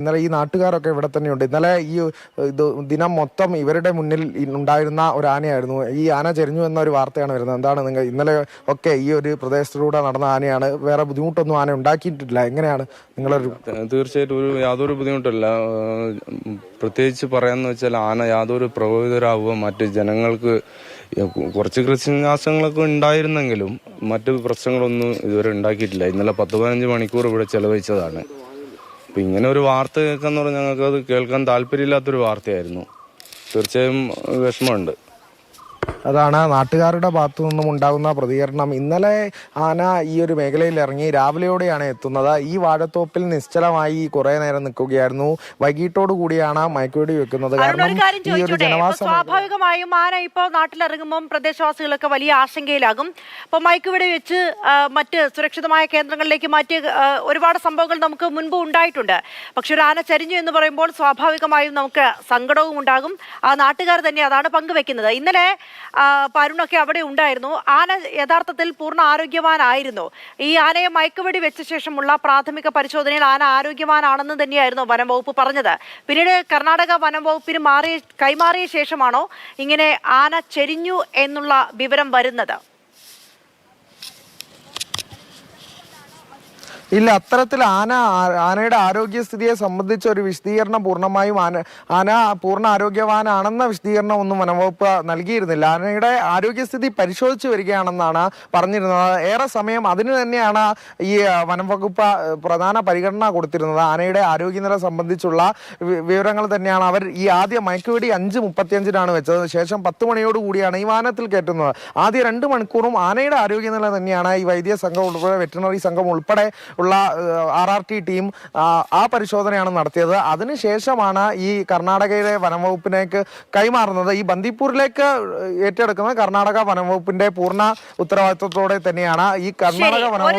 ഇന്നലെ ഈ നാട്ടുകാരൊക്കെ ഇവിടെ തന്നെയുണ്ട്. ഇന്നലെ ഈ ദിനം മൊത്തം ഇവരുടെ മുന്നിൽ ഉണ്ടായിരുന്ന ഒരു ആനയായിരുന്നു. ഈ ആന ചെരിഞ്ഞു എന്നൊരു വാർത്തയാണ് വരുന്നത്. എന്താണ് നിങ്ങൾ ഇന്നലെ ഒക്കെ ഈ ഒരു പ്രദേശത്തിലൂടെ നടന്ന ആനയാണ്, വേറെ ബുദ്ധിമുട്ടൊന്നും ആന ഉണ്ടാക്കിയിട്ടില്ല. എങ്ങനെയാണ് നിങ്ങളൊരു? തീർച്ചയായിട്ടും യാതൊരു ബുദ്ധിമുട്ടില്ല. പ്രത്യേകിച്ച് പറയാന്ന് വെച്ചാൽ ആന യാതൊരു പ്രകോപിതരാവുക മറ്റ് ജനങ്ങൾക്ക് കുറച്ച് കൃഷിനാശങ്ങളൊക്കെ ഉണ്ടായിരുന്നെങ്കിലും മറ്റു പ്രശ്നങ്ങളൊന്നും ഇതുവരെ ഉണ്ടാക്കിയിട്ടില്ല. ഇന്നലെ 10-15 മണിക്കൂർ ഇവിടെ ചെലവഴിച്ചതാണ്. അപ്പം ഇങ്ങനെ ഒരു വാർത്ത കേൾക്കാന്ന് പറഞ്ഞാൽ ഞങ്ങൾക്ക് അത് കേൾക്കാൻ താല്പര്യമില്ലാത്തൊരു വാർത്തയായിരുന്നു. തീർച്ചയായും വിഷമമുണ്ട്. അതാണ് നാട്ടുകാരുടെ ഭാഗത്തു നിന്നും ഉണ്ടാകുന്ന പ്രതികരണം. ഇന്നലെ ആന ഈ ഒരു മേഖലയിൽ ഇറങ്ങി രാവിലെയോടെയാണ് എത്തുന്നത്. ഈ വാഴത്തോപ്പിൽ നിശ്ചലമായി കുറെ നേരം നിൽക്കുകയായിരുന്നു. വൈകിട്ടോടു കൂടിയാണ് മയക്കുവെടി വെക്കുന്നത്. സ്വാഭാവികമായും ആന ഇപ്പോൾ നാട്ടിലിറങ്ങുമ്പോൾ പ്രദേശവാസികളൊക്കെ വലിയ ആശങ്കയിലാകും. അപ്പോൾ മയക്കുവെടി വെച്ച് മറ്റ് സുരക്ഷിതമായ കേന്ദ്രങ്ങളിലേക്ക് മാറ്റിയ ഒരുപാട് സംഭവങ്ങൾ നമുക്ക് മുൻപ് ഉണ്ടായിട്ടുണ്ട്. പക്ഷെ ഒരു ആന ചരിഞ്ഞു എന്ന് പറയുമ്പോൾ സ്വാഭാവികമായും നമുക്ക് സങ്കടവും ഉണ്ടാകും. ആ നാട്ടുകാർ തന്നെ അതാണ് പങ്കുവെക്കുന്നത്. ഇന്നലെ അരുണൊക്കെ അവിടെ ഉണ്ടായിരുന്നു. ആന യഥാർത്ഥത്തിൽ പൂർണ്ണ ആരോഗ്യവാനായിരുന്നു. ഈ ആനയെ മയക്കുവെടി വെച്ച ശേഷമുള്ള പ്രാഥമിക പരിശോധനയിൽ ആന ആരോഗ്യവാനാണെന്ന് തന്നെയായിരുന്നു വനം വകുപ്പ് പറഞ്ഞത്. പിന്നീട് കർണാടക വനം വകുപ്പിന് കൈമാറിയ ശേഷമാണോ ഇങ്ങനെ ആന ചെരിഞ്ഞു എന്നുള്ള വിവരം വരുന്നത്? ഇല്ല, അത്തരത്തിൽ ആനയുടെ ആരോഗ്യസ്ഥിതിയെ സംബന്ധിച്ച ഒരു വിശദീകരണം പൂർണ്ണമായും ആന പൂർണ്ണ ആരോഗ്യവാനാണെന്ന വിശദീകരണം ഒന്നും വനംവകുപ്പ് നൽകിയിരുന്നില്ല. ആനയുടെ ആരോഗ്യസ്ഥിതി പരിശോധിച്ചു വരികയാണെന്നാണ് പറഞ്ഞിരുന്നത്. ഏറെ സമയം അതിന് തന്നെയാണ് ഈ വനംവകുപ്പ് പ്രധാന പരിഗണന കൊടുത്തിരുന്നത്. ആനയുടെ ആരോഗ്യനില സംബന്ധിച്ചുള്ള വിവരങ്ങൾ തന്നെയാണ് അവർ ഈ ആദ്യ മയക്കുവെടി 5:35 വെച്ചത്. ശേഷം 10 മണിയോടുകൂടിയാണ് ഈ വാഹനത്തിൽ കയറ്റുന്നത്. ആദ്യ 2 മണിക്കൂറും ആനയുടെ ആരോഗ്യനില തന്നെയാണ് ഈ വൈദ്യ സംഘം ഉൾപ്പെടെ വെറ്ററിനറി സംഘം ഉൾപ്പെടെ ഉള്ള RRT ടീം ആ പരിശോധനയാണ് നടത്തിയത്. അതിനുശേഷമാണ് ഈ കർണാടകയിലെ വനംവകുപ്പിലേക്ക് കൈമാറുന്നത്. ഈ ബന്ദിപ്പൂരിലേക്ക് ഏറ്റെടുക്കുന്നത് കർണാടക വനംവകുപ്പിന്റെ പൂർണ്ണ ഉത്തരവാദിത്വത്തോടെ തന്നെയാണ്. ഈ കർണാടക വനംവകുപ്പ്